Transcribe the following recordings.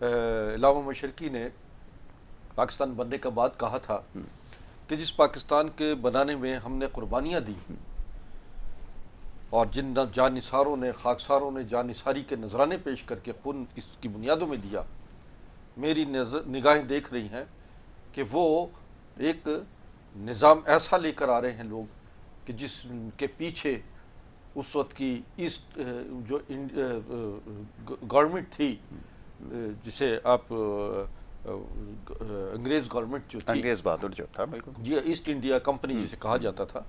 علامہ مشرقی نے پاکستان بننے کے بعد کہا تھا کہ جس پاکستان کے بنانے میں ہم نے قربانیاں دی اور جن جانثاروں نے خاکساروں نے جانثاری کے نذرانے پیش کر کے خون اس کی بنیادوں میں دیا، میری نگاہیں دیکھ رہی ہیں کہ وہ ایک نظام ایسا لے کر آ رہے ہیں لوگ کہ جس کے پیچھے اس وقت کی ایسٹ جو گورنمنٹ تھی، جسے آپ انگریز گورنمنٹ جو تھی، انگریز بہادر جو تھا، بالکل جی ایسٹ انڈیا کمپنی جسے کہا جاتا تھا،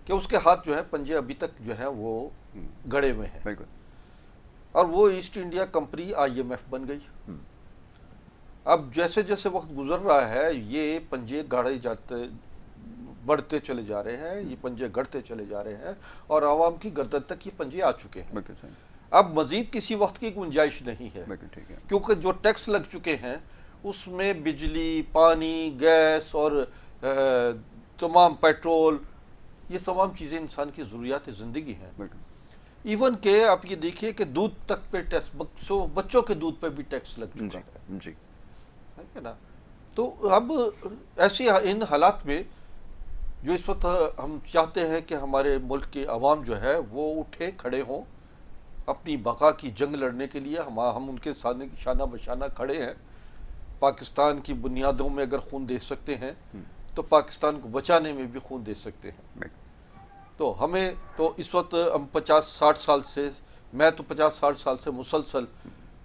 کہ اس کے ہاتھ جو ہے پنجے ابھی تک جو ہے وہ گڑے ہوئے ہیں، بالکل. اور وہ ایسٹ انڈیا کمپنی IMF بن گئی. اب جیسے جیسے وقت گزر رہا ہے یہ پنجے گاڑے جاتے بڑھتے چلے جا رہے ہیں، یہ پنجے گڑتے چلے جا رہے ہیں اور عوام کی گردن تک یہ پنجے آ چکے ہیں. بالکل صحیح. اب مزید کسی وقت کی گنجائش نہیں ہے، بالکل ٹھیک ہے. کیونکہ جو ٹیکس لگ چکے ہیں اس میں بجلی، پانی، گیس اور تمام پیٹرول، یہ تمام چیزیں انسان کی ضروریات زندگی ہیں. بالکل. ایون کہ آپ یہ دیکھیے کہ دودھ تک پہ ٹیکس، بچوں کے دودھ پہ بھی ٹیکس لگ چکا ہے. جی ہے نا. تو اب ایسے ان حالات میں جو اس وقت ہم چاہتے ہیں کہ ہمارے ملک کے عوام جو ہے وہ اٹھے کھڑے ہوں اپنی بقا کی جنگ لڑنے کے لیے. ہم ان کے سامنے شانہ بشانہ کھڑے ہیں. پاکستان کی بنیادوں میں اگر خون دے سکتے ہیں تو پاکستان کو بچانے میں بھی خون دے سکتے ہیں. تو ہمیں تو اس وقت ہم 50-60 سال سے، میں تو 50-60 سال سے مسلسل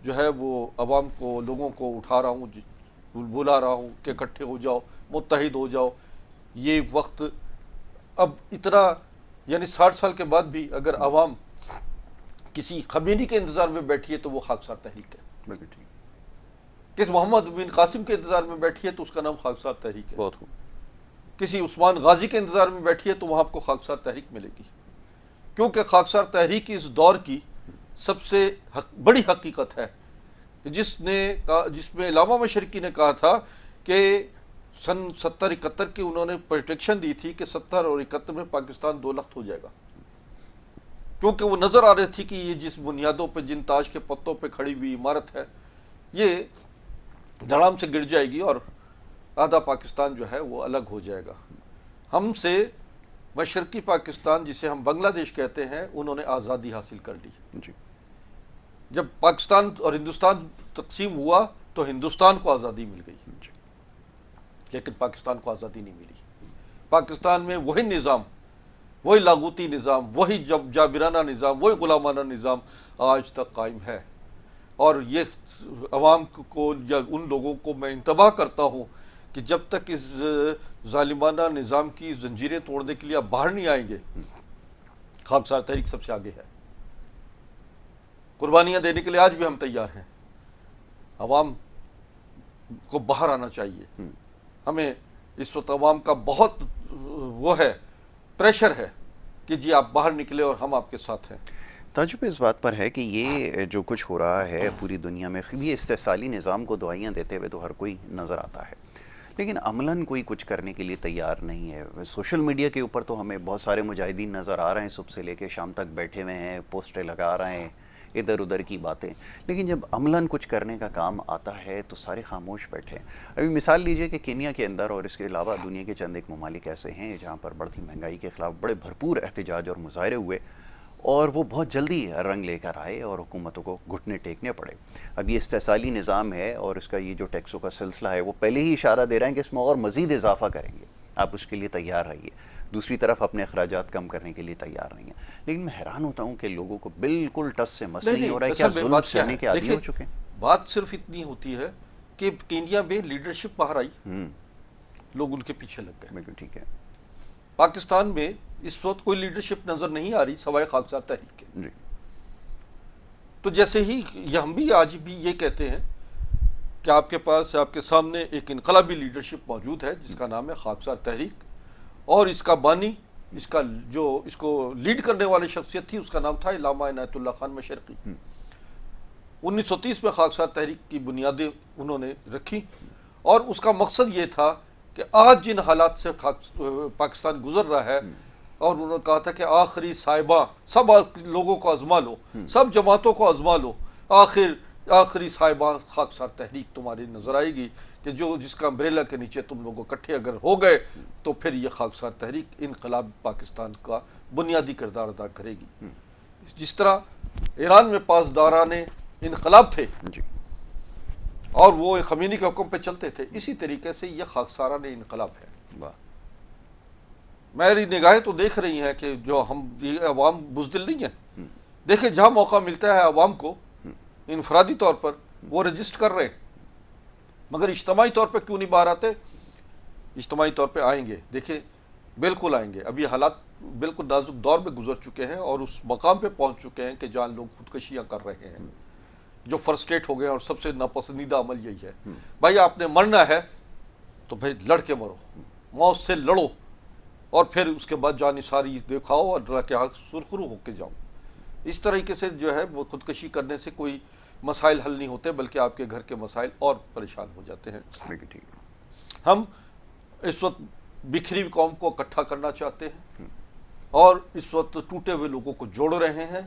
جو ہے وہ عوام کو، لوگوں کو اٹھا رہا ہوں، بلا رہا ہوں کہ اکٹھے ہو جاؤ، متحد ہو جاؤ. یہ وقت اب اتنا، یعنی 60 سال کے بعد بھی اگر عوام کسی خمینی کے انتظار میں بیٹھی ہے تو وہ خاکسار تحریک ہے. بالکل ٹھیک. کس محمد بن قاسم کے انتظار میں بیٹھی ہے تو اس کا نام خاکسار تحریک ہے. بہت خوب. کسی عثمان غازی کے انتظار میں بیٹھی ہے تو وہاں آپ کو خاکسار تحریک ملے گی، کیونکہ خاکسار تحریک اس دور کی سب سے بڑی حقیقت ہے، جس میں علامہ مشرقی نے کہا تھا کہ سن 70-71 کی انہوں نے پریڈکشن دی تھی کہ 70 اور 71 میں پاکستان 2 لخت ہو جائے گا، کیونکہ وہ نظر آ رہی تھی کہ یہ جس بنیادوں پہ، جن تاج کے پتوں پہ کھڑی ہوئی عمارت ہے، یہ دھڑام سے گر جائے گی اور آدھا پاکستان جو ہے وہ الگ ہو جائے گا. ہم سے مشرقی پاکستان، جسے ہم بنگلہ دیش کہتے ہیں، انہوں نے آزادی حاصل کر لی. جی. جب پاکستان اور ہندوستان تقسیم ہوا تو ہندوستان کو آزادی مل گئی، لیکن پاکستان کو آزادی نہیں ملی. پاکستان میں وہی نظام، وہی لاغوتی نظام، وہی جابرانہ نظام، وہی غلامانہ نظام آج تک قائم ہے. اور یہ عوام کو یا ان لوگوں کو میں انتباہ کرتا ہوں کہ جب تک اس ظالمانہ نظام کی زنجیریں توڑنے کے لیے آپ باہر نہیں آئیں گے، خاکسار تحریک سب سے آگے ہے. قربانیاں دینے کے لیے آج بھی ہم تیار ہیں. عوام کو باہر آنا چاہیے. ہمیں اس وقت عوام کا بہت وہ ہے، پریشر ہے کہ جی آپ باہر نکلے اور ہم آپ کے ساتھ ہیں. تعجب اس بات پر ہے کہ یہ جو کچھ ہو رہا ہے پوری دنیا میں، یہ استحصالی نظام کو دعائیاں دیتے ہوئے تو ہر کوئی نظر آتا ہے، لیکن عملاً کوئی کچھ کرنے کے لیے تیار نہیں ہے. سوشل میڈیا کے اوپر تو ہمیں بہت سارے مجاہدین نظر آ رہے ہیں، صبح سے لے کے شام تک بیٹھے ہوئے ہیں، پوسٹیں لگا رہے ہیں، ادھر ادھر کی باتیں، لیکن جب عملاً کچھ کرنے کا کام آتا ہے تو سارے خاموش بیٹھے ہیں. ابھی مثال لیجئے کہ کینیا کے اندر اور اس کے علاوہ دنیا کے چند ایک ممالک ایسے ہیں جہاں پر بڑھتی مہنگائی کے خلاف بڑے بھرپور احتجاج اور مظاہرے ہوئے، اور وہ بہت جلدی رنگ لے کر آئے اور حکومتوں کو گھٹنے ٹیکنے پڑے. اب یہ استحصالی نظام ہے اور اس کا یہ جو ٹیکسوں کا سلسلہ ہے وہ پہلے ہی اشارہ دے رہے ہیں کہ اس میں اور مزید اضافہ کریں گے، آپ اس کے لیے تیار رہیے. دوسری طرف اپنے اخراجات کم کرنے کے لیے تیار نہیں ہیں. لیکن میں حیران ہوتا ہوں کہ لوگوں کو بالکل ٹس سے مس نہیں ہو رہا ہے، کیا ظلم سہنے کے عادی ہو چکے ہیں. بات صرف اتنی ہوتی ہے کہ کینیا میں لیڈرشپ باہر آئی، لوگ ان کے پیچھے لگ گئے. بالکل ٹھیک ہے. پاکستان میں اس وقت کوئی لیڈرشپ نظر نہیں آ رہی سوائے خاکسار تحریک کے. جی. تو جیسے ہی ہم بھی آج بھی یہ کہتے ہیں کہ آپ کے پاس، آپ کے سامنے ایک انقلابی لیڈرشپ موجود ہے جس کا نام ہے خاکسار تحریک، اور اس کا بانی، اس کا جو اس کو لیڈ کرنے والی شخصیت تھی، اس کا نام تھا علامہ عنایت اللہ خان مشرقی. 1930 میں خاکسار تحریک کی بنیادیں انہوں نے رکھی، اور اس کا مقصد یہ تھا کہ آج جن حالات سے پاکستان گزر رہا ہے، اور انہوں نے کہا تھا کہ آخری صاحبہ سب لوگوں کو آزما لو، سب جماعتوں کو آزما لو، آخر آخری صاحبان خاکسار تحریک تمہاری نظر آئے گی کہ جس کا امبریلا کے نیچے تم لوگ اکٹھے اگر ہو گئے تو پھر یہ خاکسار تحریک انقلاب پاکستان کا بنیادی کردار ادا کرے گی. جس طرح ایران میں پاسداران انقلاب تھے اور وہ خمینی کے حکم پہ چلتے تھے، اسی طریقے سے یہ خاکساران انقلاب ہے. میری نگاہیں تو دیکھ رہی ہیں کہ جو ہم عوام بزدل نہیں ہیں، دیکھیں جہاں موقع ملتا ہے عوام کو انفرادی طور پر وہ رجسٹر کر رہے ہیں، مگر اجتماعی طور پہ کیوں نہیں باہر آتے؟ اجتماعی طور پہ آئیں گے، دیکھیں بالکل آئیں گے. ابھی حالات بالکل نازک دور میں گزر چکے ہیں اور اس مقام پہ پہنچ چکے ہیں کہ جہاں لوگ خودکشیاں کر رہے ہیں، جو فرسٹریٹ ہو گئے ہیں. اور سب سے ناپسندیدہ عمل یہی ہے، بھائی آپ نے مرنا ہے تو بھائی لڑ کے مرو، موت سے لڑو، اور پھر اس کے بعد جان نثاری دکھاؤ اور اللہ کے حق سرخرو ہو کے جاؤ. اس طریقے سے جو ہے وہ خودکشی کرنے سے کوئی مسائل حل نہیں ہوتے، بلکہ آپ کے گھر کے مسائل اور پریشان ہو جاتے ہیں. ہم اس وقت بکھری ہوئی قوم کو اکٹھا کرنا چاہتے ہیں اور اس وقت ٹوٹے ہوئے لوگوں کو جوڑ رہے ہیں،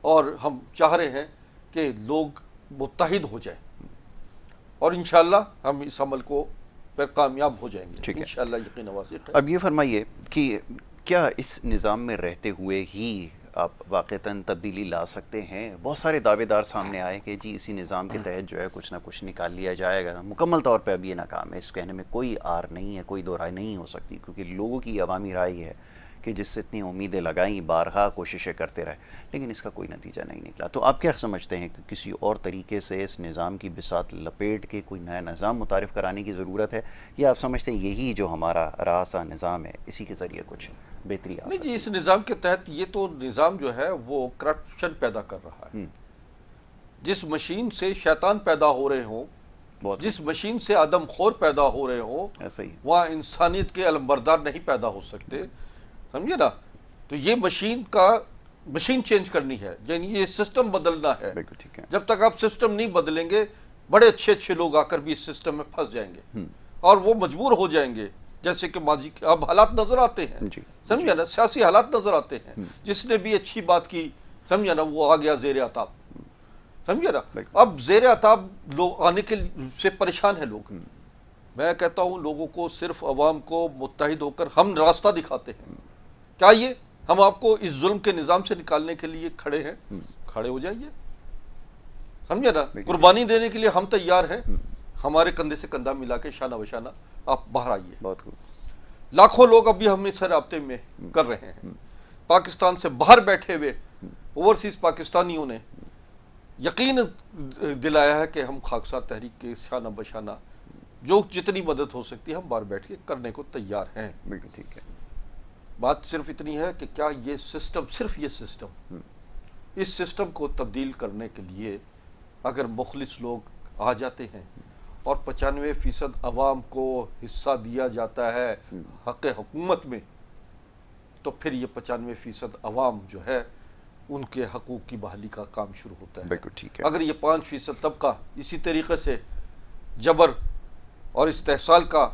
اور ہم چاہ رہے ہیں کہ لوگ متحد ہو جائیں، اور انشاءاللہ ہم اس عمل کو پھر کامیاب ہو جائیں گے انشاءاللہ، یقین واثق ہے. اب یہ فرمائیے کہ کیا اس نظام میں رہتے ہوئے ہی آپ واقعتاً تبدیلی لا سکتے ہیں؟ بہت سارے دعوے دار سامنے آئے کہ جی اسی نظام کے تحت جو ہے کچھ نہ کچھ نکال لیا جائے گا. مکمل طور پہ اب یہ ناکام ہے، اس کہنے میں کوئی آر نہیں ہے، کوئی دو رائے نہیں ہو سکتی، کیونکہ لوگوں کی عوامی رائے ہے کہ جس سے اتنی امیدیں لگائیں، بارہا کوششیں کرتے رہے، لیکن اس کا کوئی نتیجہ نہیں نکلا. تو آپ کیا سمجھتے ہیں کہ کسی اور طریقے سے اس نظام کی بساط لپیٹ کے کوئی نیا نظام متعارف کرانے کی ضرورت ہے، یا آپ سمجھتے ہیں یہی جو ہمارا راسا نظام ہے اسی کے ذریعے کچھ بہتری آ نہیں سکتی جی، اس نظام کے تحت یہ تو نظام جو ہے وہ کرپشن پیدا کر رہا ہے. جس مشین سے شیطان پیدا ہو رہے ہوں، جس مشین سے آدم خور پیدا ہو رہے ہوں، ایسا ہی وہاں انسانیت کے علمبردار نہیں پیدا ہو سکتے، سمجھے نا؟ تو یہ مشین چینج کرنی ہے، یعنی یہ سسٹم بدلنا ہے. بالکل ٹھیک ہے. جب تک آپ سسٹم نہیں بدلیں گے، بڑے اچھے اچھے لوگ آ کر بھی اس سسٹم میں پھنس جائیں گے اور وہ مجبور ہو جائیں گے. جیسے کہ ماضی کے اب حالات نظر آتے ہیں، سمجھے نا، سیاسی حالات نظر آتے ہیں. جس نے بھی اچھی بات کی، سمجھے نا، وہ آ گیا زیر عتاب، سمجھے نا. اب زیر عتاب لوگ آنے کے سے پریشان ہیں لوگ. میں کہتا ہوں لوگوں کو، صرف عوام کو متحد ہو کر ہم راستہ دکھاتے ہیں. کیا یہ ہم آپ کو اس ظلم کے نظام سے نکالنے کے لیے کھڑے ہیں؟ کھڑے ہو جائیے، سمجھے نا. قربانی دینے کے لیے ہم تیار ہیں. ہمارے کندھے سے کندھا ملا کے شانہ بشانہ آپ باہر آئیے. بہت خوب. لاکھوں لوگ ابھی ہم اس رابطے میں کر رہے ہیں. پاکستان سے باہر بیٹھے ہوئے اوورسیز پاکستانیوں نے یقین دلایا ہے کہ ہم خاکسار تحریک کے شانہ بشانہ جو جتنی مدد ہو سکتی ہے ہم باہر بیٹھ کے کرنے کو تیار ہیں. بالکل ٹھیک ہے. بات صرف اتنی ہے کہ کیا یہ سسٹم، صرف یہ سسٹم، اس سسٹم کو تبدیل کرنے کے لیے اگر مخلص لوگ آ جاتے ہیں اور 95% عوام کو حصہ دیا جاتا ہے حق حکومت میں، تو پھر یہ 95% عوام جو ہے ان کے حقوق کی بحالی کا کام شروع ہوتا ہے. بالکل ٹھیک ہے. اگر یہ 5% طبقہ اسی طریقے سے جبر اور استحصال کا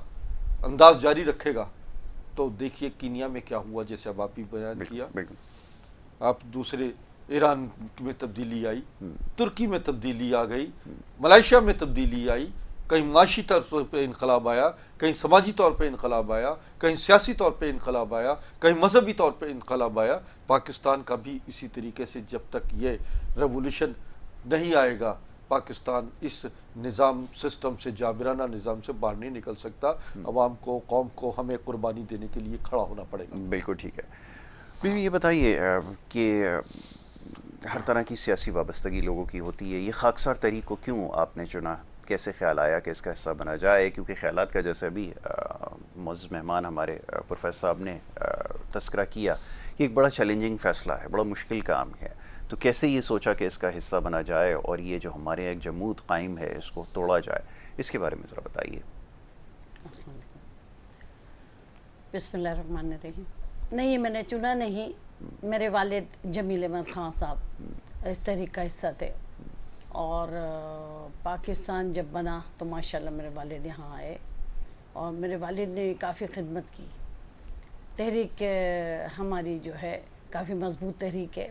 انداز جاری رکھے گا تو دیکھیے کینیا میں کیا ہوا، جیسے اب آپ بھی بیان کیا. آپ دوسرے ایران میں تبدیلی آئی، ترکی میں تبدیلی آ گئی، ملائیشیا میں تبدیلی آئی. کہیں معاشی طور پہ انقلاب آیا، کہیں سماجی طور پہ انقلاب آیا، کہیں سیاسی طور پہ انقلاب آیا، کہیں مذہبی طور پہ انقلاب آیا. پاکستان کا بھی اسی طریقے سے جب تک یہ ریولوشن نہیں آئے گا، پاکستان اس نظام سسٹم سے، جابرانہ نظام سے باہر نہیں نکل سکتا. عوام کو، قوم کو ہمیں قربانی دینے کے لیے کھڑا ہونا پڑے گا. بالکل ٹھیک ہے. یہ بتائیے کہ ہر طرح کی سیاسی وابستگی لوگوں کی ہوتی ہے، یہ خاکسار تحریک کو کیوں آپ نے چنا؟ کیسے خیال آیا کہ اس کا حصہ بنا جائے؟ کیونکہ خیالات کا جیسے ابھی معزز مہمان ہمارے پروفیسر صاحب نے تذکرہ کیا، یہ ایک بڑا چیلنجنگ فیصلہ ہے، بڑا مشکل کام ہے. تو کیسے یہ سوچا کہ اس کا حصہ بنا جائے اور یہ جو ہمارے ایک جمود قائم ہے اس کو توڑا جائے؟ اس کے بارے میں ذرا بتائیے. بسم اللہ الرحمن الرحیم. نہیں، یہ میں نے چنا نہیں، میرے والد جمیل احمد خان صاحب اس تحریک کا حصہ تھے، اور پاکستان جب بنا تو ماشاءاللہ میرے والد یہاں آئے اور میرے والد نے کافی خدمت کی. تحریک ہماری جو ہے کافی مضبوط تحریک ہے،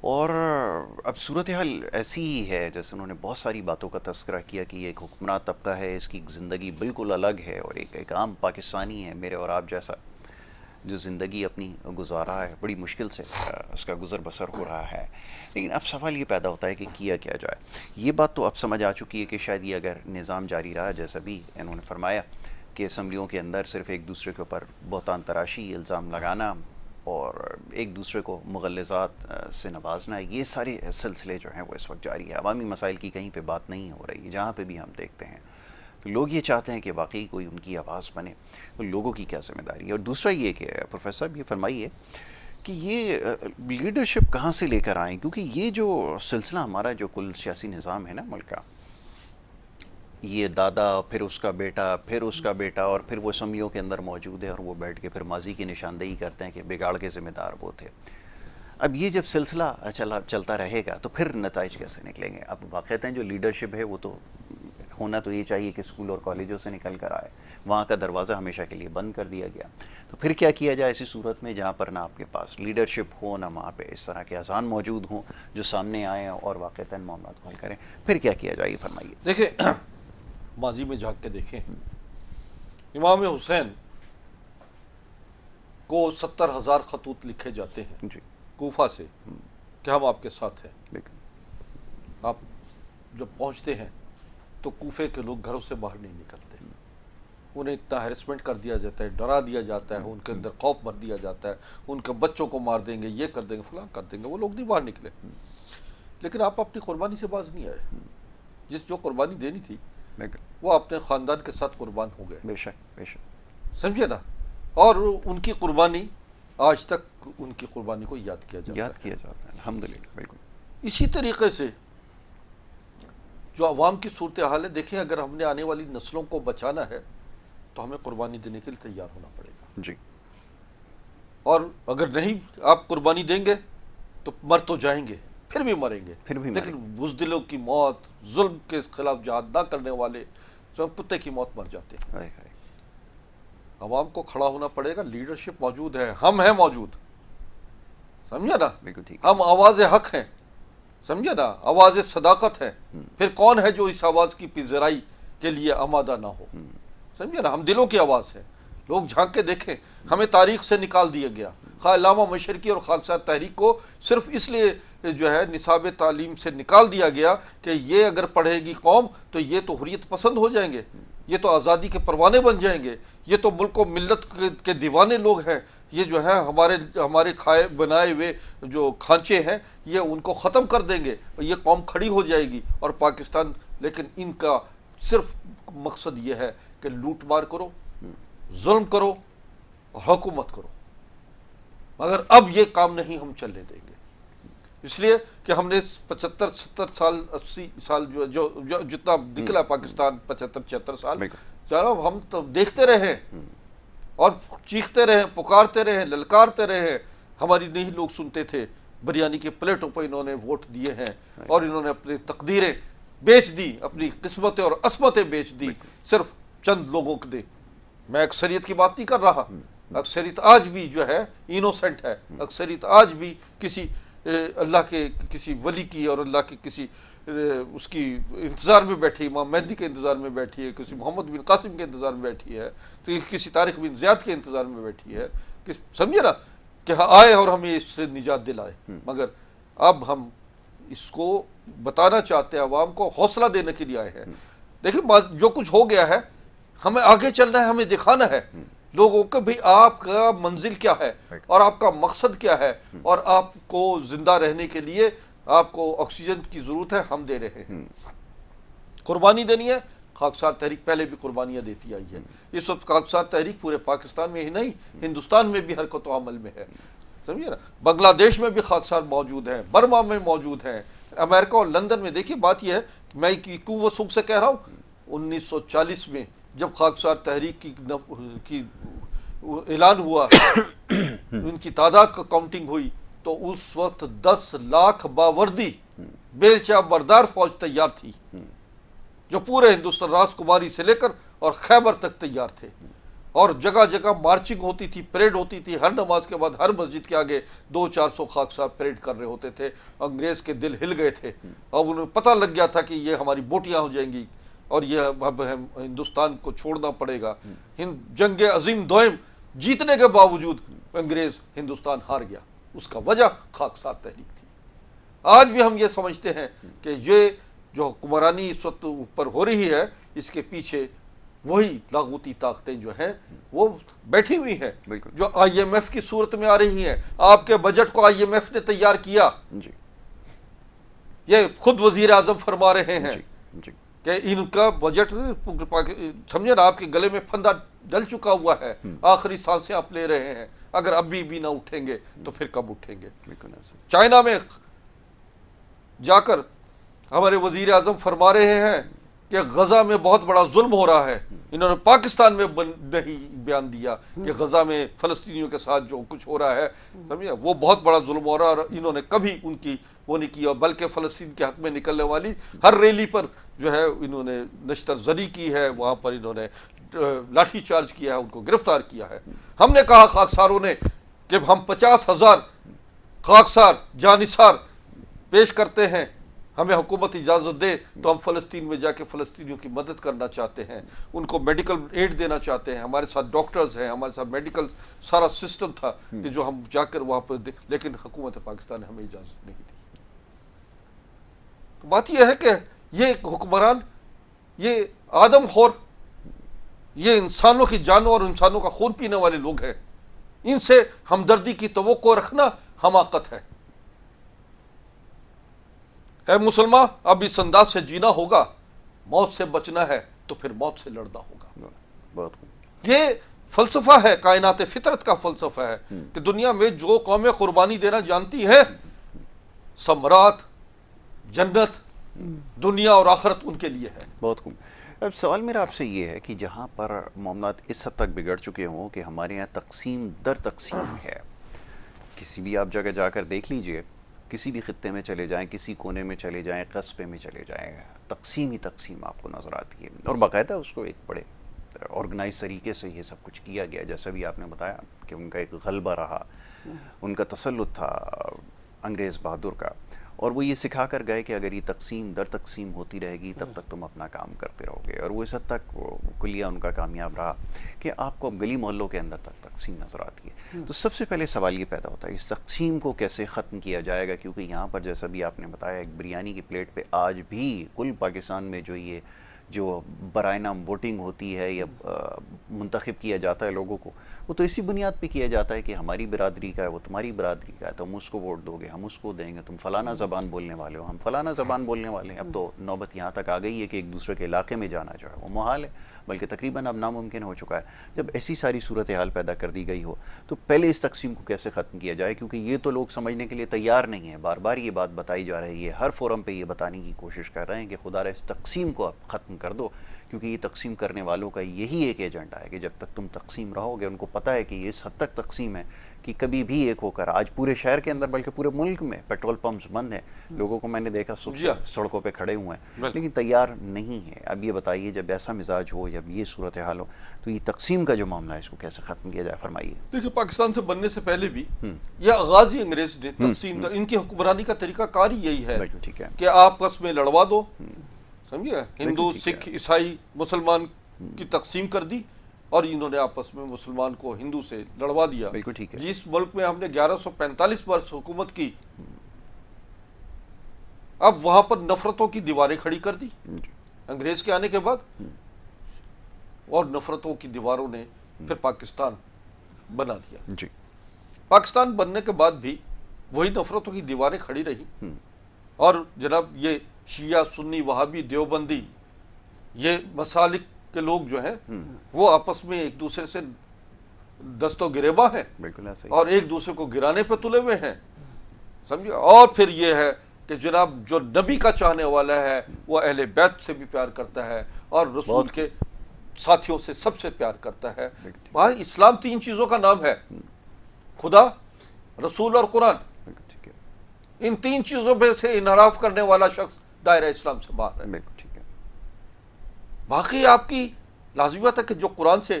اور اب صورتحال ایسی ہی ہے جیسے انہوں نے بہت ساری باتوں کا تذکرہ کیا کہ یہ ایک حکمراں طبقہ ہے، اس کی زندگی بالکل الگ ہے، اور ایک عام پاکستانی ہے میرے اور آپ جیسا جو زندگی اپنی گزارا ہے، بڑی مشکل سے اس کا گزر بسر ہو رہا ہے. لیکن اب سوال یہ پیدا ہوتا ہے کہ کیا جائے. یہ بات تو اب سمجھ آ چکی ہے کہ شاید یہ اگر نظام جاری رہا جیسا بھی انہوں نے فرمایا کہ اسمبلیوں کے اندر صرف ایک دوسرے کے اوپر بہتان تراشی، الزام لگانا اور ایک دوسرے کو مغلظات سے نوازنا، یہ سارے سلسلے جو ہیں وہ اس وقت جاری ہے. عوامی مسائل کی کہیں پہ بات نہیں ہو رہی ہے. جہاں پہ بھی ہم دیکھتے ہیں تو لوگ یہ چاہتے ہیں کہ واقعی کوئی ان کی آواز بنے. تو لوگوں کی کیا ذمہ داری ہے؟ اور دوسرا یہ کہ پروفیسر صاحب یہ فرمائیے کہ یہ لیڈرشپ کہاں سے لے کر آئیں، کیونکہ یہ جو سلسلہ ہمارا جو کل سیاسی نظام ہے نا ملک کا، یہ دادا پھر اس کا بیٹا پھر اس کا بیٹا اور پھر وہ اسمبلیوں کے اندر موجود ہے اور وہ بیٹھ کے پھر ماضی کی نشاندہی کرتے ہیں کہ بگاڑ کے ذمہ دار وہ تھے. اب یہ جب سلسلہ چلتا رہے گا تو پھر نتائج کیسے نکلیں گے؟ اب واقعتاً جو لیڈرشپ ہے وہ تو ہونا تو یہ چاہیے کہ اسکول اور کالجوں سے نکل کر آئے، وہاں کا دروازہ ہمیشہ کے لیے بند کر دیا گیا. تو پھر کیا کیا جائے ایسی صورت میں جہاں پر نہ آپ کے پاس لیڈرشپ ہو، نہ وہاں پہ اس طرح کے اذان موجود ہوں جو سامنے آئیں اور واقعتاً معاملات کو حل کریں؟ پھر کیا کیا جائے یہ فرمائیے. دیکھیں ماضی میں جھانک کے دیکھیں، امام حسین کو 70,000 خطوط لکھے جاتے ہیں جی کوفہ سے کہ ہم آپ کے ساتھ ہیں. بالکل. آپ جب پہنچتے ہیں تو کوفے کے لوگ گھروں سے باہر نہیں نکلتے، انہیں اتنا ہیرسمنٹ کر دیا جاتا ہے، ڈرا دیا جاتا ہے، ان کے اندر خوف بھر دیا جاتا ہے، ان کے بچوں کو مار دیں گے، یہ کر دیں گے، فلاں کر دیں گے. وہ لوگ نہیں باہر نکلے. لیکن آپ اپنی قربانی سے باز نہیں آئے. جو قربانی دینی تھی وہ اپنے خاندان کے ساتھ قربان ہو گئے. بے شک بے شک. سمجھے نا. اور ان کی قربانی آج تک ان کی قربانی کو یاد کیا جاتا ہے. الحمدللہ. بالکل. اسی طریقے سے جو عوام کی صورتحال ہے، دیکھیں اگر ہم نے آنے والی نسلوں کو بچانا ہے تو ہمیں قربانی دینے کے لیے تیار ہونا پڑے گا. جی. اور اگر نہیں آپ قربانی دیں گے تو مر تو جائیں گے، پھر بھی مریں گے. لیکن بزدلوں کی موت، ظلم کے خلاف جہاد نہ کرنے والے کتے کی موت مر جاتے ہیں. عوام کو کھڑا ہونا پڑے گا. لیڈرشپ موجود ہے، ہم ہیں موجود، سمجھا نا. ہم آواز حق ہیں، سمجھا نا، آواز صداقت ہے. پھر کون ہے جو اس آواز کی پذیرائی کے لیے آمادہ نہ ہو؟ سمجھا نا. ہم دلوں کی آواز ہے. لوگ جھانک کے دیکھیں، ہمیں تاریخ سے نکال دیا گیا. علامہ مشرقی اور خاکسار تحریک کو صرف اس لیے جو ہے نصاب تعلیم سے نکال دیا گیا کہ یہ اگر پڑھے گی قوم تو یہ تو حریت پسند ہو جائیں گے، یہ تو آزادی کے پروانے بن جائیں گے، یہ تو ملک و ملت کے دیوانے لوگ ہیں، یہ جو ہے ہمارے کھائے بنائے ہوئے جو کھانچے ہیں یہ ان کو ختم کر دیں گے اور یہ قوم کھڑی ہو جائے گی اور پاکستان. لیکن ان کا صرف مقصد یہ ہے کہ لوٹ مار کرو، ظلم کرو اور حکومت کرو. مگر اب یہ کام نہیں ہم چلنے دیں گے، اس لیے کہ ہم نے 75 70 سال 80 سال جو جتنا نکلا پاکستان 75 76 سال چلو ہم تو دیکھتے رہے اور چیختے رہے، پکارتے رہے، للکارتے رہے. ہماری نہیں لوگ سنتے تھے. بریانی کے پلیٹوں پہ انہوں نے ووٹ دیے ہیں اور انہوں نے اپنی تقدیریں بیچ دی، اپنی قسمتیں اور عصمتیں بیچ دی صرف چند لوگوں کے لیے. میں اکثریت کی بات نہیں کر رہا. اکثریت آج بھی جو ہے انوسنٹ ہے. اکثریت آج بھی کسی اللہ کے کسی ولی کی اور اللہ کے کسی اس کی انتظار میں بیٹھی، امام مہدی کے انتظار میں بیٹھی ہے، کسی محمد بن قاسم کے انتظار میں بیٹھی ہے، تو کسی طارق بن زیاد کے انتظار میں بیٹھی ہے. سمجھے نا کہ آئے اور ہمیں اس سے نجات دلائے. مگر اب ہم اس کو بتانا چاہتے ہیں، عوام کو حوصلہ دینے کے لیے آئے ہیں. دیکھیں جو کچھ ہو گیا ہے ہمیں آگے چلنا ہے، ہمیں دکھانا ہے لوگوں کو بھی آپ کا منزل کیا ہے اور آپ کا مقصد کیا ہے اور آپ کو زندہ رہنے کے لیے آپ کو آکسیجن کی ضرورت ہے، ہم دے رہے ہیں. قربانی دینی ہے. خاکسار تحریک پہلے بھی قربانیاں دیتی آئی ہے. اس وقت خاکسار تحریک پورے پاکستان میں ہی نہیں ہندوستان میں بھی حرکت و عمل میں ہے. سمجھے نا. بنگلہ دیش میں بھی خاکسار موجود ہیں، برما میں موجود ہیں، امریکہ اور لندن میں. دیکھیے بات یہ ہے، میں کیوں وثوق سے کہہ رہا ہوں، 1940 میں جب خاکسار تحریک کی اعلان ہوا ان کی تعداد کا کاؤنٹنگ ہوئی تو اس وقت 10 لاکھ باوردی بیلچہ بردار فوج تیار تھی جو پورے ہندوستان راس کماری سے لے کر اور خیبر تک تیار تھے. اور جگہ جگہ مارچنگ ہوتی تھی، پریڈ ہوتی تھی، ہر نماز کے بعد ہر مسجد کے آگے 200-400 خاکسار پریڈ کر رہے ہوتے تھے. انگریز کے دل ہل گئے تھے، اب انہیں پتہ لگ گیا تھا کہ یہ ہماری بوٹیاں ہو جائیں گی اور یہ اب ہندوستان کو چھوڑنا پڑے گا. جنگ عظیم دوئم جیتنے کے باوجود انگریز ہندوستان ہار گیا. اس کا وجہ خاکسار تحریک تھی. آج بھی ہم یہ سمجھتے ہیں کہ یہ جو حکمرانی اس وقت اوپر ہو رہی ہے، اس کے پیچھے وہی لاغوتی طاقتیں جو ہیں وہ بیٹھی ہوئی ہیں، جو آئی ایم ایف کی صورت میں آ رہی ہیں. آپ کے بجٹ کو آئی ایم ایف نے تیار کیا، یہ خود وزیر اعظم فرما رہے ہیں کہ ان کا بجٹ سمجھے نا، آپ کے گلے میں پھندا ڈل چکا ہوا ہے، آخری سانسیں آپ لے رہے ہیں. اگر ابھی بھی نہ اٹھیں گے تو پھر کب اٹھیں گے؟ چائنا میں جا کر ہمارے وزیر اعظم فرما رہے ہیں کہ غزہ میں بہت بڑا ظلم ہو رہا ہے. انہوں نے پاکستان میں نہیں بیان دیا کہ غزہ میں فلسطینیوں کے ساتھ جو کچھ ہو رہا ہے سمجھے وہ بہت بڑا ظلم ہو رہا ہے، اور انہوں نے کبھی ان کی وہ نہیں کیا، بلکہ فلسطین کے حق میں نکلنے والی ہر ریلی پر جو ہے انہوں نے نشتر زنی کی ہے، وہاں پر انہوں نے لاٹھی چارج کیا ہے، ان کو گرفتار کیا ہے. ہم نے کہا خاکساروں نے کہ ہم 50,000 خاکسار جانثار پیش کرتے ہیں، ہمیں حکومت اجازت دے تو ہم فلسطین میں جا کے فلسطینیوں کی مدد کرنا چاہتے ہیں، ان کو میڈیکل ایڈ دینا چاہتے ہیں. ہمارے ساتھ ڈاکٹرز ہیں، ہمارے ساتھ میڈیکل سارا سسٹم تھا کہ جو ہم جا کر وہاں پر لیکن حکومت پاکستان نے ہمیں اجازت نہیں دی. تو بات یہ ہے کہ یہ حکمران، یہ آدم خور، یہ انسانوں کی جانوں اور انسانوں کا خون پینے والے لوگ ہیں. ان سے ہمدردی کی توقع رکھنا حماقت ہے. اے مسلمان، اب اس انداز سے جینا ہوگا، موت سے بچنا ہے تو پھر موت سے لڑنا ہوگا. یہ فلسفہ ہے، کائنات فطرت کا فلسفہ ہے کہ دنیا میں جو قومیں قربانی دینا جانتی ہیں، ثمرات جنت دنیا اور آخرت ان کے لیے ہے. بہت خوب. اب سوال میرا آپ سے یہ ہے کہ جہاں پر معاملات اس حد تک بگڑ چکے ہوں کہ ہمارے یہاں تقسیم در تقسیم ہے، کسی بھی آپ جگہ جا کر دیکھ لیجئے، کسی بھی خطے میں چلے جائیں، کسی کونے میں چلے جائیں، قصبے میں چلے جائیں، تقسیم ہی تقسیم آپ کو نظر آتی ہے. اور باقاعدہ اس کو ایک بڑے آرگنائز طریقے سے یہ سب کچھ کیا گیا، جیسا بھی آپ نے بتایا کہ ان کا ایک غلبہ رہا، ان کا تسلط تھا انگریز بہادر کا، اور وہ یہ سکھا کر گئے کہ اگر یہ تقسیم در تقسیم ہوتی رہے گی تب تک تم اپنا کام کرتے رہو گے. اور وہ اس حد تک کلیہ ان کا کامیاب رہا کہ آپ کو اب گلی محلوں کے اندر تک تقسیم نظر آتی ہے. تو سب سے پہلے سوال یہ پیدا ہوتا ہے اس تقسیم کو کیسے ختم کیا جائے گا، کیونکہ یہاں پر جیسا بھی آپ نے بتایا ایک بریانی کی پلیٹ پہ آج بھی کل پاکستان میں جو برائے نام ووٹنگ ہوتی ہے یا منتخب کیا جاتا ہے لوگوں کو، وہ تو اسی بنیاد پہ کیا جاتا ہے کہ ہماری برادری کا ہے، وہ تمہاری برادری کا ہے، تم اس کو ووٹ دو گے، ہم اس کو دیں گے، تم فلانا زبان بولنے والے ہو، ہم فلانا زبان بولنے والے ہیں. اب تو نوبت یہاں تک آ گئی ہے کہ ایک دوسرے کے علاقے میں جانا جو ہے وہ محال ہے، بلکہ تقریباً اب ناممکن ہو چکا ہے. جب ایسی ساری صورتحال پیدا کر دی گئی ہو تو پہلے اس تقسیم کو کیسے ختم کیا جائے، کیونکہ یہ تو لوگ سمجھنے کے لیے تیار نہیں ہیں. بار بار یہ بات بتائی جا رہی ہے، ہر فورم پہ یہ بتانے کی کوشش کر رہے ہیں کہ خدا رہا اس تقسیم کو اب ختم کر دو، کیونکہ یہ تقسیم کرنے والوں کا یہی ایک ایجنڈا ہے کہ جب تک تم تقسیم رہو گے، ان کو پتہ ہے کہ یہ اس حد تک تقسیم ہے کہ کبھی بھی ایک ہو کر، آج پورے شہر کے اندر بلکہ پورے ملک میں پیٹرول پمپس بند ہیں، لوگوں کو میں نے دیکھا سڑکوں پہ کھڑے ہوئے ہیں، لیکن تیار نہیں ہے. اب یہ بتائیے جب ایسا مزاج ہو، جب یہ صورتحال ہو، تو یہ تقسیم کا جو معاملہ ہے اس کو کیسے ختم کیا جائے، فرمائیے. دیکھیں، پاکستان سے بننے سے پہلے بھی یہ آغاز ہی انگریز نے تقسیم، ان کی حکمرانی کا طریقہ کار ہی یہی ہے کہ آپس میں لڑوا دو، سمجھے، ہندو سکھ عیسائی مسلمان کی تقسیم کر دی، اور انہوں نے آپس میں مسلمان کو ہندو سے لڑوا دیا. جس ملک میں ہم نے 1145 برس حکومت کی، اب وہاں پر نفرتوں کی دیواریں کھڑی کر دی انگریز کے آنے کے بعد، اور نفرتوں کی دیواروں نے پھر پاکستان بنا دیا. پاکستان بننے کے بعد بھی وہی نفرتوں کی دیواریں کھڑی رہی، اور جناب یہ شیعہ سنی وہابی دیوبندی یہ مسالک کے لوگ جو ہیں وہ آپس میں ایک دوسرے سے دست و گریباں ہیں، اور ایک دوسرے کو گرانے پہ تلے ہوئے ہیں، سمجھے. اور پھر یہ ہے کہ جناب جو نبی کا چاہنے والا ہے وہ اہل بیت سے بھی پیار کرتا ہے اور رسول کے ساتھیوں سے سب سے پیار کرتا ہے. بھائی اسلام 3 چیزوں کا نام ہے، خدا، رسول اور قرآن. ان 3 چیزوں پہ سے انحراف کرنے والا شخص دائرہ اسلام سے باہر ہے. باقی آپ کی لازمیت ہے کہ جو قرآن سے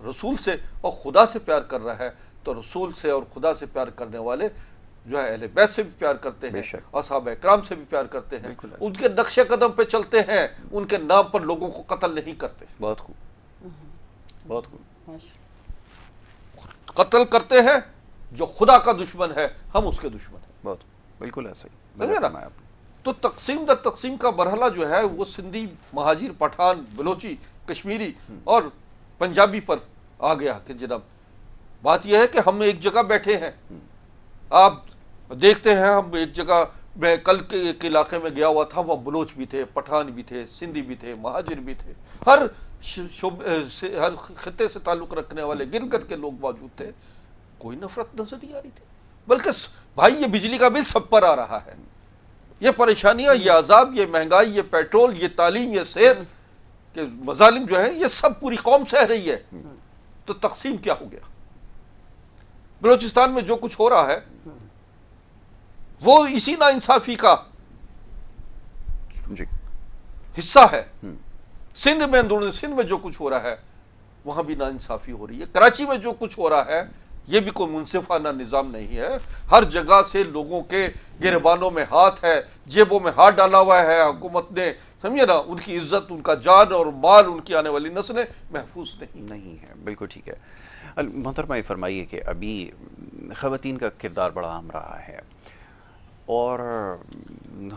رسول سے اور خدا سے پیار کر رہا ہے تو رسول سے اور خدا سے پیار کرنے والے جو ہے اہل بیت سے بھی پیار کرتے ہیں، اصحاب اکرام سے بھی پیار کرتے ہیں، ان کے نقش قدم پہ چلتے ہیں، ان کے نام پر لوگوں کو قتل نہیں کرتے۔ بہت خوب، بہت خوب۔ قتل کرتے ہیں جو خدا کا دشمن ہے، ہم اس کے دشمن ہیں۔ بہت بالکل ایسا ہی سمجھے نا؟ تو تقسیم در تقسیم کا مرحلہ جو ہے وہ سندھی، مہاجر، پٹھان، بلوچی، کشمیری اور پنجابی پر آ گیا کہ جناب بات یہ ہے کہ ہم ایک جگہ بیٹھے ہیں۔ آپ دیکھتے ہیں ہم ایک جگہ، میں کل کے ایک علاقے میں گیا ہوا تھا، وہاں بلوچ بھی تھے، پٹھان بھی تھے، سندھی بھی تھے، مہاجر بھی تھے، ہر خطے سے تعلق رکھنے والے گلگت کے لوگ موجود تھے۔ کوئی نفرت نظر نہیں آ رہی تھی، بلکہ بھائی یہ بجلی کا بل سب پر آ رہا ہے، یہ پریشانیاں، یہ عذاب، یہ مہنگائی، یہ پیٹرول، یہ تعلیم، یہ صحت کے مظالم جو ہے یہ سب پوری قوم سہ رہی ہے، تو تقسیم کیا ہو گیا؟ بلوچستان میں جو کچھ ہو رہا ہے وہ اسی ناانصافی کا حصہ ہے۔ سندھ میں، اندرون سندھ میں جو کچھ ہو رہا ہے وہاں بھی ناانصافی ہو رہی ہے۔ کراچی میں جو کچھ ہو رہا ہے یہ بھی کوئی منصفانہ نظام نہیں ہے، ہر جگہ سے لوگوں کے گریبانوں میں ہاتھ ہے، جیبوں میں ہاتھ ڈالا ہوا ہے حکومت نے، سمجھے نا؟ ان کی عزت، ان کا جان اور مال، ان کی آنے والی نسلیں محفوظ نہیں ہے۔ بالکل ٹھیک ہے۔ محترمہ یہ فرمائیے کہ ابھی خواتین کا کردار بڑا اہم رہا ہے، اور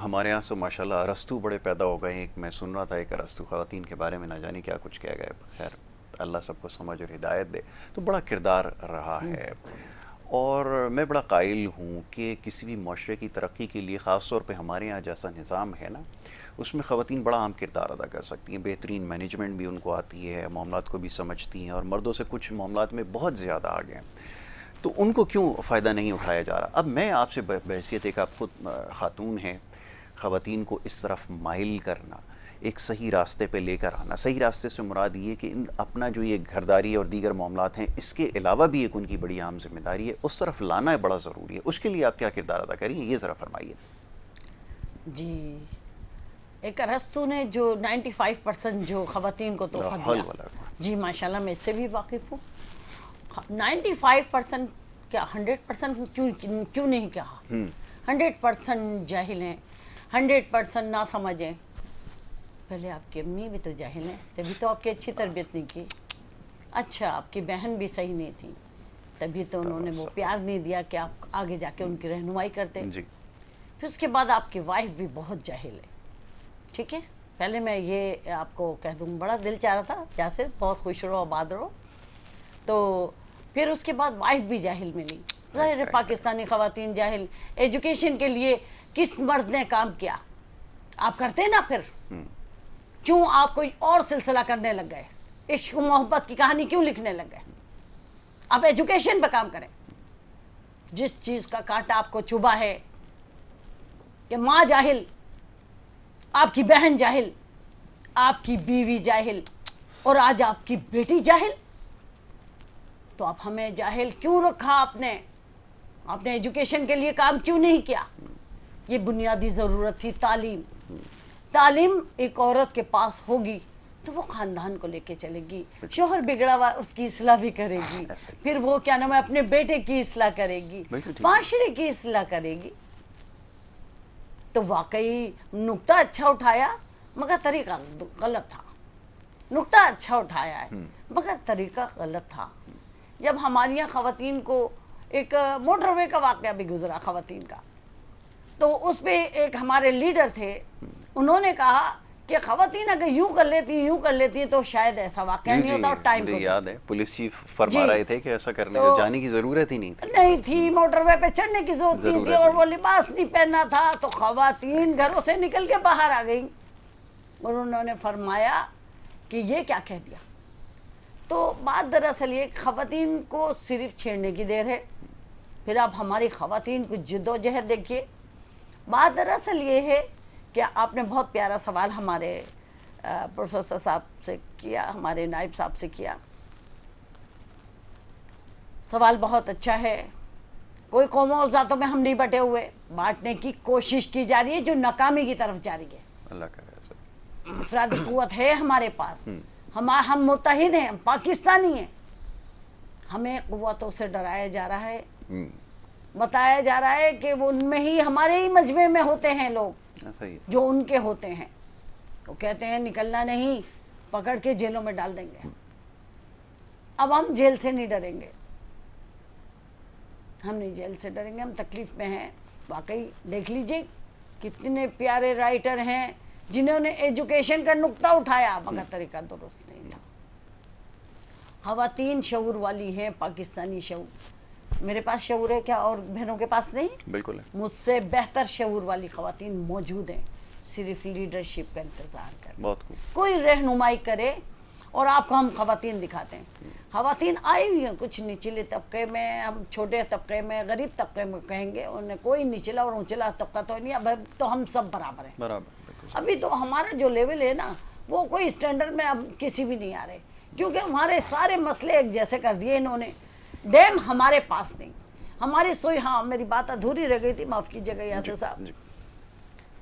ہمارے یہاں سے ماشاءاللہ ارسطو بڑے پیدا ہو گئے۔ ایک میں سن رہا تھا، ایک ارسطو خواتین کے بارے میں نہ جانے کیا کچھ کہہ گئے، خیر اللہ سب کو سمجھ اور ہدایت دے۔ تو بڑا کردار رہا ہے، اور میں بڑا قائل ہوں کہ کسی بھی معاشرے کی ترقی کے لیے، خاص طور پہ ہمارے یہاں جیسا نظام ہے نا، اس میں خواتین بڑا اہم کردار ادا کر سکتی ہیں۔ بہترین مینجمنٹ بھی ان کو آتی ہے، معاملات کو بھی سمجھتی ہیں، اور مردوں سے کچھ معاملات میں بہت زیادہ آگے ہیں۔ تو ان کو کیوں فائدہ نہیں اٹھایا جا رہا؟ اب میں آپ سے بحیثیت ایک، آپ خود خاتون ہیں، خواتین کو اس طرف مائل کرنا، ایک صحیح راستے پہ لے کر آنا، صحیح راستے سے مراد یہ کہ اپنا جو یہ گھرداری اور دیگر معاملات ہیں اس کے علاوہ بھی ایک ان کی بڑی اہم ذمہ داری ہے، اس طرف لانا ہے بڑا ضروری ہے۔ اس کے لیے آپ کیا کردار ادا کریں گے، یہ ذرا فرمائیے۔ جی، ایک ارسطو نے جو 95% جو خواتین کو تحفہ دیا، جی ماشاءاللہ میں اس سے بھی واقف ہوں۔ 95% کیا 100% کیوں نہیں کہا؟ 100% جاہل ہیں، 100% نہ سمجھیں۔ پہلے آپ کی امی بھی تو جاہل ہیں، تبھی تو آپ کی اچھی تربیت نہیں کی۔ اچھا، آپ کی بہن بھی صحیح نہیں تھی، تبھی تو انہوں نے وہ پیار نہیں دیا کہ آپ آگے جا کے ان کی رہنمائی کرتے۔ پھر اس کے بعد آپ کی وائف بھی بہت جاہل ہے، ٹھیک ہے؟ پہلے میں یہ آپ کو کہہ دوں، بڑا دل چاہ رہا تھا یاسر بہت خوش رہو آباد رہو، تو پھر اس کے بعد وائف بھی جاہل ملی۔ ظاہر ہے پاکستانی خواتین جاہل، ایجوکیشن کے لیے کس مرد نے کام کیا؟ آپ کرتے نا، پھر کیوں آپ کوئی اور سلسلہ کرنے لگ گئے؟ عشق و محبت کی کہانی کیوں لکھنے لگ گئے؟ آپ ایجوکیشن پہ کام کریں۔ جس چیز کا کانٹا آپ کو چبھا ہے کہ ماں جاہل، آپ کی بہن جاہل، آپ کی بیوی جاہل، اور آج آپ کی بیٹی جاہل، تو آپ ہمیں جاہل کیوں رکھا؟ آپ نے ایجوکیشن کے لیے کام کیوں نہیں کیا؟ یہ بنیادی ضرورت تھی، تعلیم۔ تعلیم ایک عورت کے پاس ہوگی تو وہ خاندان کو لے کے چلے گی، شوہر بگڑا ہوا اس کی اصلاح بھی کرے گی، پھر وہ کیا نام ہے اپنے بیٹے کی اصلاح کرے گی، معاشرے کی اصلاح کرے گی۔ تو واقعی نقطہ اچھا اٹھایا، مگر طریقہ غلط تھا۔ نقطہ اچھا اٹھایا ہے مگر طریقہ غلط تھا۔ جب ہماری یہاں خواتین کو ایک موٹر وے کا واقعہ بھی گزرا خواتین کا، تو اس پہ ایک ہمارے لیڈر تھے، انہوں نے کہا کہ خواتین اگر یوں کر لیتی تو شاید ایسا واقعہ نہیں ہوتا، اور ٹائم کو یاد ہے پولیس چیف فرما رہے تھے کہ ایسا کرنے جانے کی ضرورت ہی نہیں تھی، موٹر وے پہ چڑھنے کی ضرورت نہیں تھی، اور وہ لباس نہیں پہننا تھا، تو خواتین گھروں سے نکل کے باہر آ گئیں، اور انہوں نے فرمایا کہ یہ کیا کہہ دیا۔ تو بات دراصل یہ خواتین کو صرف چھیڑنے کی دیر ہے۔ پھر آپ ہماری خواتین کو جد و جہد دیکھیے۔ بات دراصل یہ ہے کہ آپ نے بہت پیارا سوال ہمارے پروفیسر صاحب سے کیا، ہمارے نائب صاحب سے کیا۔ سوال بہت اچھا ہے۔ کوئی قوموں اور ذاتوں میں ہم نہیں بٹے ہوئے، بانٹنے کی کوشش کی جا رہی ہے جو ناکامی کی طرف جا رہی ہے۔ اللہ کرے افرادی قوت ہے ہمارے پاس، ہم متحد ہیں، ہم پاکستانی ہیں، ہمیں قوتوں سے ڈرایا جا رہا ہے، بتایا جا رہا ہے کہ وہ ان میں ہی ہمارے ہی مجمع میں ہوتے ہیں لوگ جو ان کے ہوتے ہیں، وہ کہتے ہیں نکلنا نہیں، پکڑ کے جیلوں میں ڈال دیں گے۔ اب ہم جیل سے نہیں ڈریں گے، ہم نہیں جیل سے ڈریں گے، ہم تکلیف میں ہیں۔ واقعی دیکھ لیجئے کتنے پیارے رائٹر ہیں جنہوں نے ایجوکیشن کا نقطہ اٹھایا مگر طریقہ درست نہیں تھا۔ خواتین شعور والی ہیں، پاکستانی شعور، میرے پاس شعور ہے کیا اور بہنوں کے پاس نہیں؟ بالکل ہے، مجھ سے بہتر شعور والی خواتین موجود ہیں، صرف لیڈرشپ کا انتظار کریں، بہت خوب، کوئی رہنمائی کرے اور آپ کو ہم خواتین دکھاتے ہیں۔ خواتین آئی ہوئی ہیں کچھ نچلے طبقے میں، ہم چھوٹے طبقے میں، غریب طبقے میں کہیں گے، انہیں کوئی نچلا اور اونچلا طبقہ تو نہیں، اب تو ہم سب برابر ہیں۔ برابر، ابھی تو ہمارا جو لیول ہے نا وہ کوئی اسٹینڈرڈ میں اب کسی بھی نہیں آ رہے، کیونکہ ہمارے سارے مسئلے ایک جیسے کر دیے انہوں نے۔ ڈیم ہمارے پاس نہیں، ہماری سوئی، ہاں میری بات ادھوری رہ گئی تھی، معاف کیجیے گا یاسر صاحب،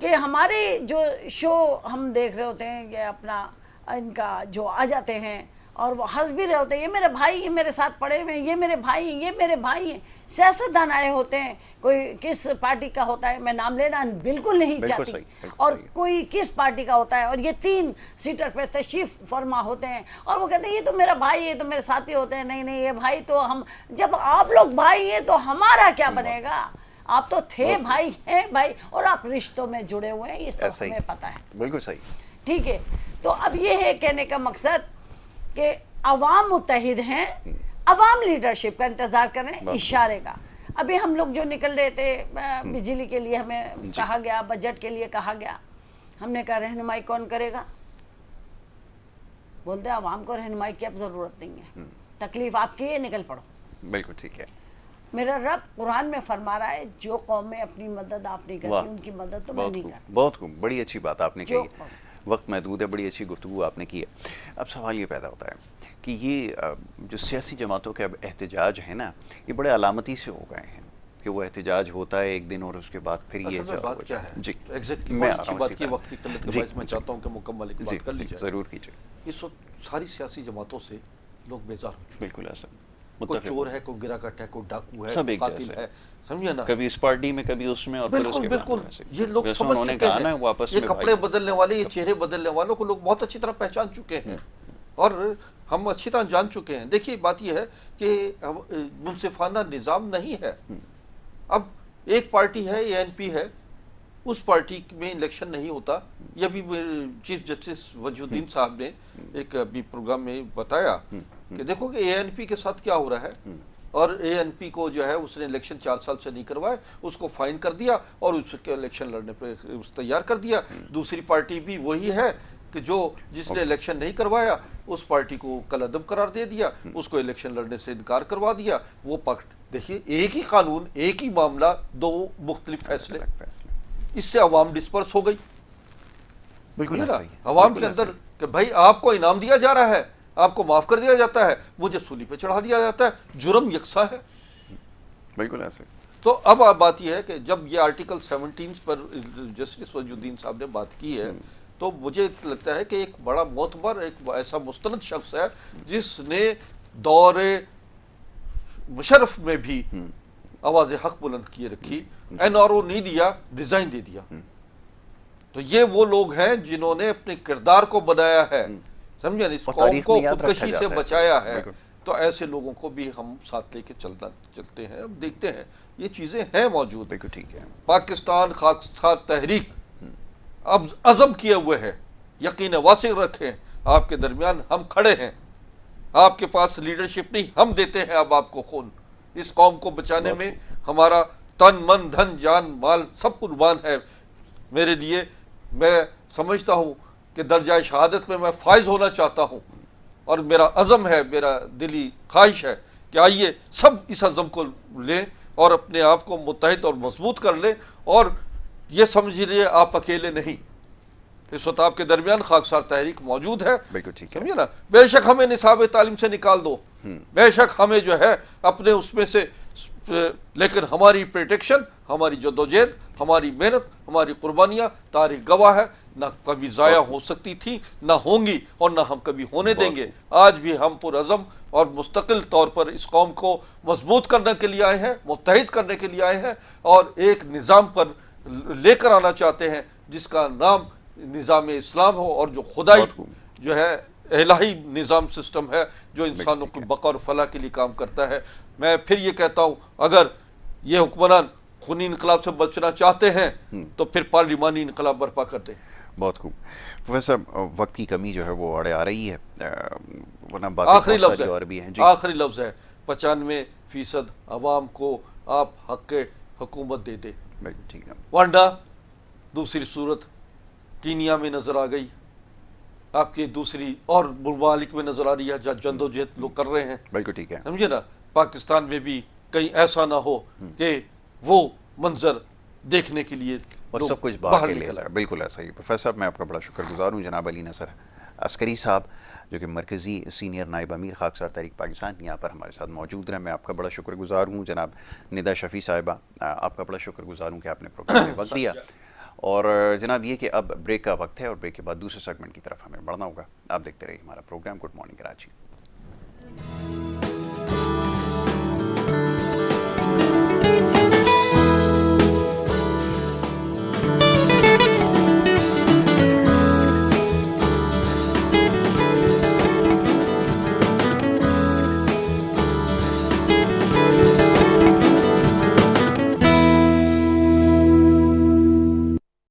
کہ ہمارے جو شو ہم دیکھ رہے ہوتے ہیں یہ اپنا ان کا جو آ جاتے ہیں اور وہ ہنس بھی رہے ہوتے ہیں، یہ میرے بھائی، یہ میرے ساتھ پڑھے ہوئے ہیں، یہ میرے بھائی ہیں، یہ میرے بھائی ہیں۔ سیاستدان آئے ہوتے ہیں، کوئی کس پارٹی کا ہوتا ہے، میں نام لینا بالکل نہیں چاہتی، اور کوئی کس پارٹی کا ہوتا ہے، اور یہ 3 سیٹر پہ تشریف فرما ہوتے ہیں اور وہ کہتے ہیں یہ تو میرا بھائی ہے، یہ تو میرے ساتھی ہوتے ہیں۔ نہیں نہیں، یہ بھائی تو ہم، جب آپ لوگ بھائی ہیں تو ہمارا کیا بنے گا؟ آپ تو تھے بھائی، ہیں بھائی، اور آپ رشتوں میں جڑے ہوئے ہیں، یہ سب ہمیں پتہ ہے۔ بالکل صحیح، ٹھیک ہے، تو اب یہ ہے کہنے کا مقصد کہ عوام متحد ہیں، عوام لیڈرشپ کا انتظار کریں، اشارے کا۔ ابھی ہم لوگ جو نکل رہے تھے بجلی کے لیے، ہمیں کہا گیا، بجٹ کے لیے کہا گیا، ہم نے کہا رہنمائی کون کرے گا؟ بولتے عوام کو رہنمائی کی اب ضرورت نہیں ہے، تکلیف آپ کی ہے، نکل پڑو۔ بالکل ٹھیک ہے، میرا رب قرآن میں فرما رہا ہے جو قومیں اپنی مدد آپ نہیں کرتی ان کی مدد تو میں نہیں کرتی۔ بہت خوب، بڑی اچھی بات آپ نے کہی ہے، وقت محدود ہے، بڑی اچھی گفتگو آپ نے کی ہے۔ اب سوال یہ پیدا ہوتا ہے کہ یہ جو سیاسی جماعتوں کے اب احتجاج ہیں نا، یہ بڑے علامتی سے ہو گئے ہیں کہ وہ احتجاج ہوتا ہے ایک دن اور اس کے بعد پھر یہ بات کیا ہے؟ جی ایگزیکٹلی میں اچھی بات کی، وقت کی قلت کے باعث میں چاہتا ہوں کہ مکمل ایک بات کر لی جائے۔ ضرور کیجیے۔ اس وقت ساری سیاسی جماعتوں سے لوگ بیزار ہو چکے ہیں، بالکل ایسا، کوئی چور ہے، کوئی گرا کٹ ہے، کوئی ڈاکو ہے، سب کوئی ایک قاتل جیسے ہے، سمجھے نا؟ کبھی اس پارٹی میں کبھی اس میں، اور پھر اس بالکل کے بعد بالکل، ویسے۔ یہ لوگ جیسے سمجھ انہوں نے چکے کہا نا ہیں، واپس یہ میں کپڑے بدلنے والے، یہ چہرے بدلنے والوں کو لوگ بہت اچھی طرح پہچان چکے ہیں، اور ہم اچھی طرح جان چکے ہیں۔ دیکھیے بات یہ ہے کہ منصفانہ نظام نہیں ہے۔ اب ایک پارٹی ہے، اے این پی ہے، اس پارٹی میں الیکشن نہیں ہوتا۔ یہ بھی چیف جسٹس وجہ الدین صاحب نے ایک ابھی پروگرام میں بتایا کہ دیکھو کہ اے این پی کے ساتھ کیا ہو رہا ہے، اور اے این پی کو جو ہے اس نے الیکشن 4 سال سے نہیں کروائے، اس کو فائن کر دیا اور اس کے الیکشن لڑنے پہ تیار کر دیا۔ دوسری پارٹی بھی وہی ہے کہ جس نے الیکشن نہیں کروایا اس پارٹی کو کالعدم قرار دے دیا، اس کو الیکشن لڑنے سے انکار کروا دیا۔ وہ پکٹ دیکھیے، ایک ہی قانون، ایک ہی معاملہ، 2 مختلف فیصلے، اس سے عوام ڈسپرس ہو گئی۔ بالکل عوام کے اندر کہ بھائی آپ کو انعام دیا جا رہا ہے، آپ کو معاف کر دیا جاتا ہے، مجھے سولی پہ چڑھا دیا جاتا ہے، جرم یکساں ہے۔ بالکل ایسے۔ تو اب بات یہ ہے کہ جب یہ آرٹیکل 17 پر جسٹس وجہ الدین صاحب نے بات کی ہے، تو مجھے لگتا ہے کہ ایک بڑا معتبر، ایک ایسا مستند شخص ہے جس نے دور مشرف میں بھی آواز حق بلند کیے رکھی، این آر او نہیں دیا، ڈیزائن دے دیا۔ تو یہ وہ لوگ ہیں جنہوں نے اپنے کردار کو بنایا ہے، سمجھے، اس قوم کو خودکشی سے بچایا ہے۔ تو ایسے لوگوں کو بھی ہم ساتھ لے کے چلتے ہیں۔ اب دیکھتے ہیں، یہ چیزیں ہیں موجود۔ بالکل ٹھیک ہے۔ پاکستان خاکسار تحریک اب عزم کیے ہوئے ہے، یقین واسع رکھیں، آپ کے درمیان ہم کھڑے ہیں، آپ کے پاس لیڈرشپ نہیں، ہم دیتے ہیں اب آپ کو خون۔ اس قوم کو بچانے میں ہمارا تن، من، دھن، جان، مال سب قربان ہے۔ میرے لیے، میں سمجھتا ہوں کہ درجہ شہادت میں فائز ہونا چاہتا ہوں، اور میرا عزم ہے، میرا دلی خواہش ہے کہ آئیے سب اس عزم کو لیں اور اپنے آپ کو متحد اور مضبوط کر لیں، اور یہ سمجھ لیے آپ اکیلے نہیں۔ اس وقت آپ کے درمیان خاکسار تحریک موجود ہے، بالکل ٹھیک ہے۔ سمجھے نا؟ بے شک ہمیں نصاب تعلیم سے نکال دو، بے شک ہمیں جو ہے اپنے اس میں سے، لیکن ہماری پروٹیکشن، ہماری جدوجہد، ہماری محنت، ہماری قربانیاں تاریخ گواہ ہے نہ کبھی ضائع ہو سکتی تھی، نہ ہوں گی، اور نہ ہم کبھی ہونے دیں گے۔ آج بھی ہم پرعزم اور مستقل طور پر اس قوم کو مضبوط کرنے کے لیے آئے ہیں، متحد کرنے کے لیے آئے ہیں، اور ایک نظام پر لے کر آنا چاہتے ہیں جس کا نام نظام اسلام ہو، اور جو خدائی جو ہے الہی نظام سسٹم ہے جو انسانوں کی بقا اور فلاح کے لیے کام کرتا ہے۔ میں پھر یہ کہتا ہوں، اگر یہ حکمران خونی انقلاب سے بچنا چاہتے ہیں تو پھر پارلیمانی انقلاب برپا کر دیں۔ بہت خوب پروفیسر، وقت کی کمی جو ہے وہ اڑے آ رہی ہے، ورنہ آخری باتیں لفظ اور بھی ہیں۔ جی آخری لفظ ہے، 95% عوام کو آپ حق حکومت دے دیں، ٹھیک ہے، ورنہ دوسری صورت کینیا میں نظر آ گئی، آپ کے دوسری اور ممالک میں نظر آ رہی ہے جہاں جد و جہد لوگ کر رہے ہیں، بالکل ٹھیک ہے، سمجھے نا۔ پاکستان میں بھی کہیں ایسا نہ ہو کہ وہ منظر دیکھنے کے لیے اور لوگ سب کچھ باہر کے لے نکل جائے۔ آئے۔ بالکل ایسا ہی پروفیسر، میں آپ کا بڑا شکر گزار ہوں جناب علی نصر عسکری صاحب، جو کہ مرکزی سینئر نائب امیر خاکسار تحریک پاکستان یہاں پر ہمارے ساتھ موجود رہے۔ میں آپ کا بڑا شکر گزار ہوں جناب ندا شفیع صاحبہ، آپ کا بڑا شکر گزار ہوں کہ آپ نے پروگرام میں وقت دیا۔ اور جناب یہ کہ اب بریک کا وقت ہے، اور بریک کے بعد دوسرے سیگمنٹ کی طرف ہمیں بڑھنا ہوگا۔ آپ دیکھتے رہیے ہمارا پروگرام گڈ مارننگ کراچی۔